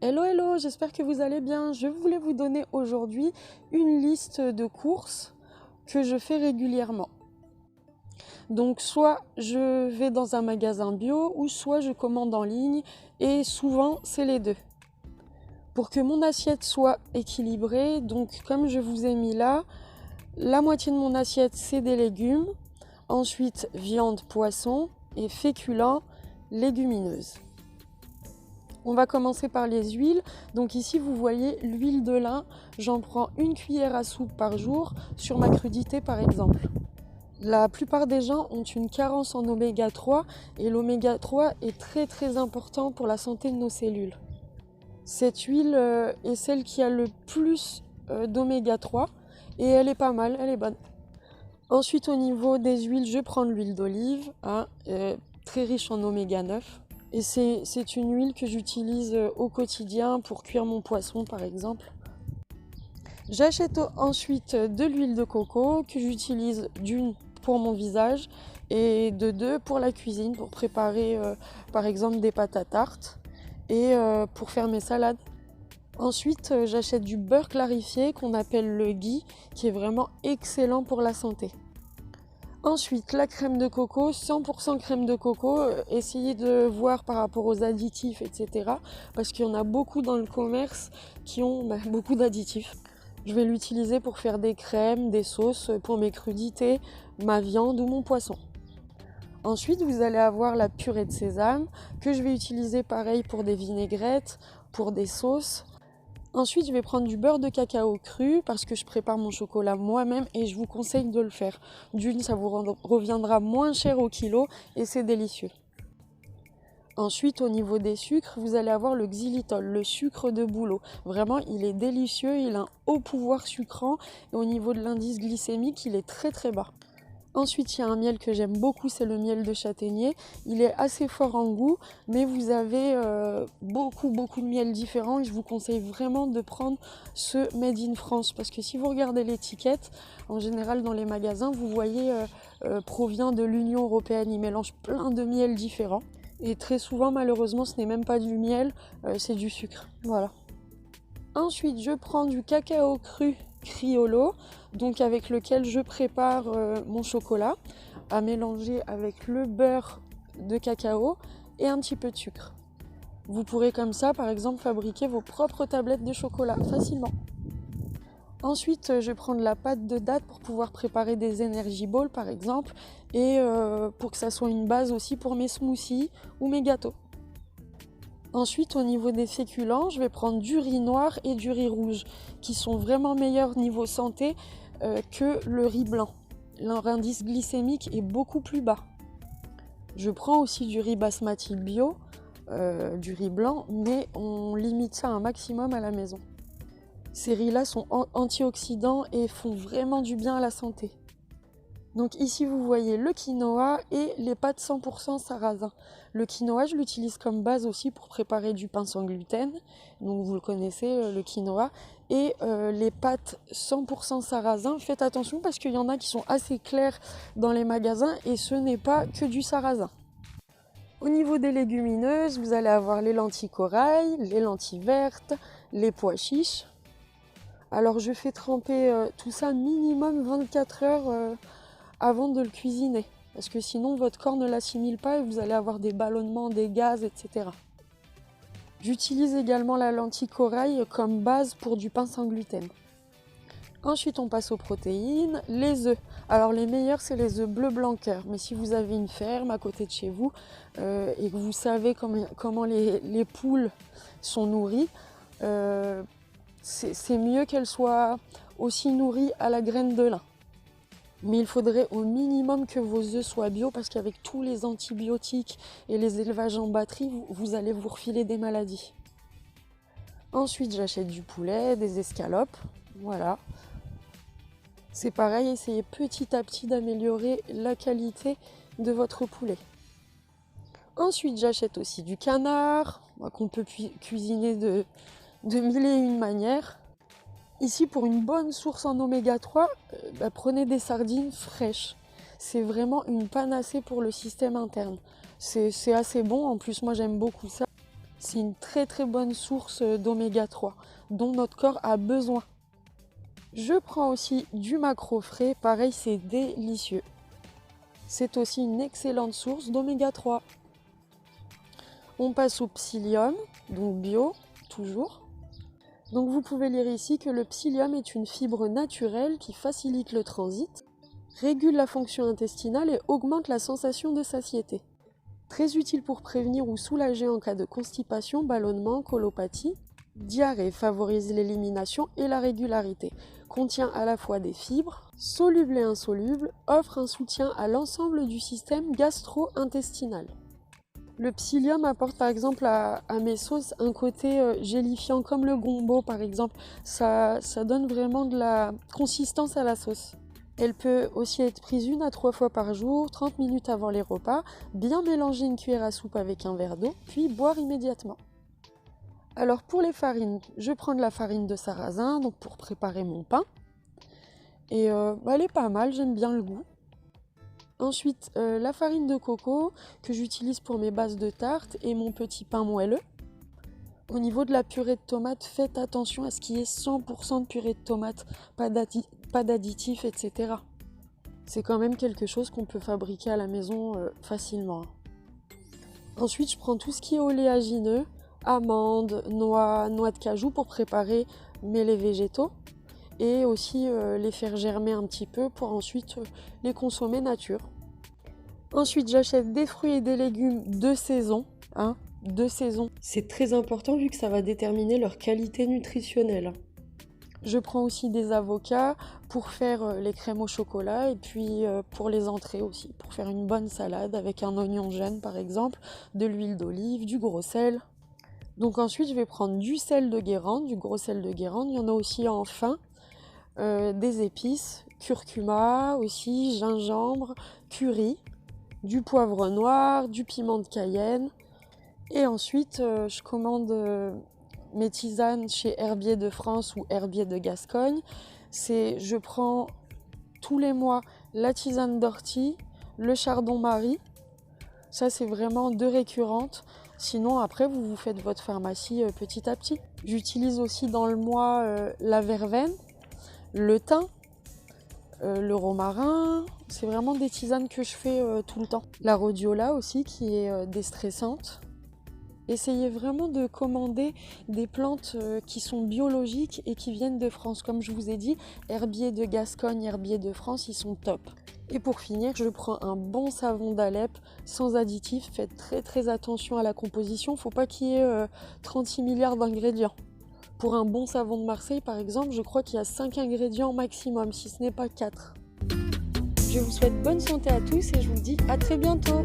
Hello, hello, j'espère que vous allez bien. Je voulais vous donner aujourd'hui une liste de courses que je fais régulièrement. Donc soit je vais dans un magasin bio ou soit je commande en ligne et souvent c'est les deux. Pour que mon assiette soit équilibrée, donc comme je vous ai mis là, la moitié de mon assiette c'est des légumes, ensuite viande, poisson et féculents, légumineuses. On va commencer par les huiles. Donc ici, vous voyez l'huile de lin. J'en prends une cuillère à soupe par jour sur ma crudité par exemple. La plupart des gens ont une carence en oméga 3 et l'oméga 3 est très important pour la santé de nos cellules. Cette huile est celle qui a le plus d'oméga 3 et elle est pas mal, elle est bonne. Ensuite, au niveau des huiles, je prends l'huile d'olive, très riche en oméga 9. Et c'est une huile que j'utilise au quotidien pour cuire mon poisson par exemple. J'achète ensuite de l'huile de coco que j'utilise d'une pour mon visage et de deux pour la cuisine, pour préparer par exemple des pâtes à tarte et pour faire mes salades. Ensuite, j'achète du beurre clarifié qu'on appelle le ghee qui est vraiment excellent pour la santé. Ensuite, la crème de coco, 100% crème de coco, essayez de voir par rapport aux additifs, etc. Parce qu'il y en a beaucoup dans le commerce qui ont beaucoup d'additifs. Je vais l'utiliser pour faire des crèmes, des sauces, pour mes crudités, ma viande ou mon poisson. Ensuite, vous allez avoir la purée de sésame que je vais utiliser pareil pour des vinaigrettes, pour des sauces. Ensuite, je vais prendre du beurre de cacao cru parce que je prépare mon chocolat moi-même et je vous conseille de le faire. D'une, ça vous reviendra moins cher au kilo et c'est délicieux. Ensuite, au niveau des sucres, vous allez avoir le xylitol, le sucre de bouleau. Vraiment, il est délicieux, il a un haut pouvoir sucrant et au niveau de l'indice glycémique, il est très bas. Ensuite, il y a un miel que j'aime beaucoup, c'est le miel de châtaignier. Il est assez fort en goût, mais vous avez beaucoup de miels différents et je vous conseille vraiment de prendre ce Made in France parce que si vous regardez l'étiquette, en général dans les magasins, vous voyez provient de l'Union européenne. Ils mélangent plein de miels différents et très souvent, malheureusement, ce n'est même pas du miel, c'est du sucre. Voilà. Ensuite, je prends du cacao cru Criollo, donc avec lequel je prépare mon chocolat, à mélanger avec le beurre de cacao et un petit peu de sucre. Vous pourrez comme ça, par exemple, fabriquer vos propres tablettes de chocolat facilement. Ensuite, je vais prendre la pâte de date pour pouvoir préparer des energy balls, par exemple, et pour que ça soit une base aussi pour mes smoothies ou mes gâteaux. Ensuite, au niveau des féculents, je vais prendre du riz noir et du riz rouge, qui sont vraiment meilleurs niveau santé que le riz blanc. Leur indice glycémique est beaucoup plus bas. Je prends aussi du riz basmati bio, du riz blanc, mais on limite ça un maximum à la maison. Ces riz-là sont antioxydants et font vraiment du bien à la santé. Donc ici vous voyez le quinoa et les pâtes 100% sarrasin. Le quinoa je l'utilise comme base aussi pour préparer du pain sans gluten, donc vous le connaissez le quinoa. Et les pâtes 100% sarrasin, faites attention parce qu'il y en a qui sont assez claires dans les magasins et ce n'est pas que du sarrasin. Au niveau des légumineuses, vous allez avoir les lentilles corail, les lentilles vertes, les pois chiches. Alors je fais tremper tout ça minimum 24 heures avant de le cuisiner, parce que sinon votre corps ne l'assimile pas et vous allez avoir des ballonnements, des gaz, etc. J'utilise également la lentille corail comme base pour du pain sans gluten. Ensuite on passe aux protéines, les œufs. Alors les meilleurs c'est les œufs bleu blanc cœur, mais si vous avez une ferme à côté de chez vous et que vous savez comment les poules sont nourries, c'est mieux qu'elles soient aussi nourries à la graine de lin. Mais il faudrait au minimum que vos œufs soient bio parce qu'avec tous les antibiotiques et les élevages en batterie, vous allez vous refiler des maladies. Ensuite, j'achète du poulet, des escalopes, voilà. C'est pareil, essayez petit à petit d'améliorer la qualité de votre poulet. Ensuite, j'achète aussi du canard, qu'on peut cuisiner de mille et une manières. Ici, pour une bonne source en oméga 3, prenez des sardines fraîches. C'est vraiment une panacée pour le système interne. C'est assez bon, en plus moi j'aime beaucoup ça. C'est une très très bonne source d'oméga 3 dont notre corps a besoin. Je prends aussi du maquereau frais, pareil c'est délicieux. C'est aussi une excellente source d'oméga 3. On passe au psyllium, donc bio, toujours. Donc vous pouvez lire ici que le psyllium est une fibre naturelle qui facilite le transit, régule la fonction intestinale et augmente la sensation de satiété. Très utile pour prévenir ou soulager en cas de constipation, ballonnement, colopathie. Diarrhée, favorise l'élimination et la régularité. Contient à la fois des fibres, solubles et insolubles, offre un soutien à l'ensemble du système gastro-intestinal. Le psyllium apporte par exemple à mes sauces un côté gélifiant comme le gombo par exemple. Ça donne vraiment de la consistance à la sauce. Elle peut aussi être prise 1 à 3 fois par jour, 30 minutes avant les repas, bien mélanger une cuillère à soupe avec un verre d'eau, puis boire immédiatement. Alors pour les farines, je prends de la farine de sarrasin donc pour préparer mon pain. Et elle est pas mal, j'aime bien le goût. Ensuite, la farine de coco que j'utilise pour mes bases de tarte et mon petit pain moelleux. Au niveau de la purée de tomate, faites attention à ce qu'il y ait 100% de purée de tomate, pas d'additifs, etc. C'est quand même quelque chose qu'on peut fabriquer à la maison facilement. Ensuite, je prends tout ce qui est oléagineux, amandes, noix de cajou pour préparer mes laits végétaux et aussi les faire germer un petit peu pour ensuite les consommer nature. Ensuite, j'achète des fruits et des légumes de saison. De saison. C'est très important vu que ça va déterminer leur qualité nutritionnelle. Je prends aussi des avocats pour faire les crèmes au chocolat et puis pour les entrées aussi, pour faire une bonne salade avec un oignon jaune par exemple, de l'huile d'olive, du gros sel. Donc ensuite, je vais prendre du sel de Guérande, du gros sel de Guérande. Il y en a aussi en fin, des épices, curcuma aussi, gingembre, curry, du poivre noir, du piment de Cayenne. Et ensuite, je commande mes tisanes chez Herbier de France ou Herbier de Gascogne. Je prends tous les mois la tisane d'ortie, le chardon-marie. Ça, c'est vraiment 2 récurrentes. Sinon, après, vous faites votre pharmacie petit à petit. J'utilise aussi dans le mois la verveine, le thym, le romarin. C'est vraiment des tisanes que je fais tout le temps. La rhodiola aussi, qui est déstressante. Essayez vraiment de commander des plantes qui sont biologiques et qui viennent de France. Comme je vous ai dit, Herbier de Gascogne, Herbier de France, ils sont top. Et pour finir, je prends un bon savon d'Alep sans additifs. Faites très très attention à la composition. Faut pas qu'il y ait 36 milliards d'ingrédients. Pour un bon savon de Marseille, par exemple, je crois qu'il y a 5 ingrédients maximum, si ce n'est pas 4. Je vous souhaite bonne santé à tous et je vous dis à très bientôt.